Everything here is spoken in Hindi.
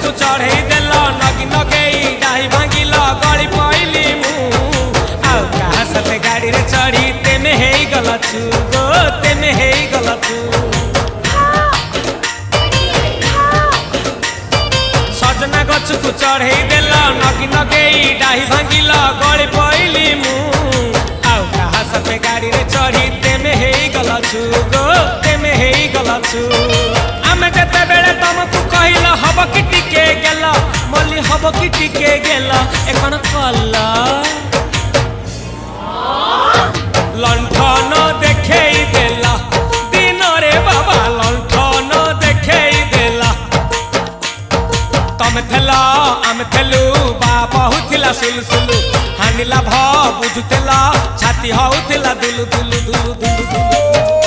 गछकु चढ़ई देल नगी नगेई डाही भांगिल गली पइली मु आउ कहा साथे गाड़ी रे चढ़ी तेमे हेई गलछु गो तेमे हेई गलछु सजना गछकु चढ़ई देल नगी नगेई डाही भांगिल गली पइली मु आउ कहा साथे गाड़ी रे चढ़ी तेमे हेई गलछु गो तेमे हेई गलछु आमे जते बेले तुमको कहिल हब कि टिके गेल मल्ली हब कि टिके गेल एखन कल्ला लंठन देखेई देला दिन रे बाबा लंठन देखेई देला तमे थेला आमे थेलु बाबा हुथिला सुलसुलु हानिला भ बुझुतेला छाती हउथिला दुलु दुलु दुलु दुलु दुलु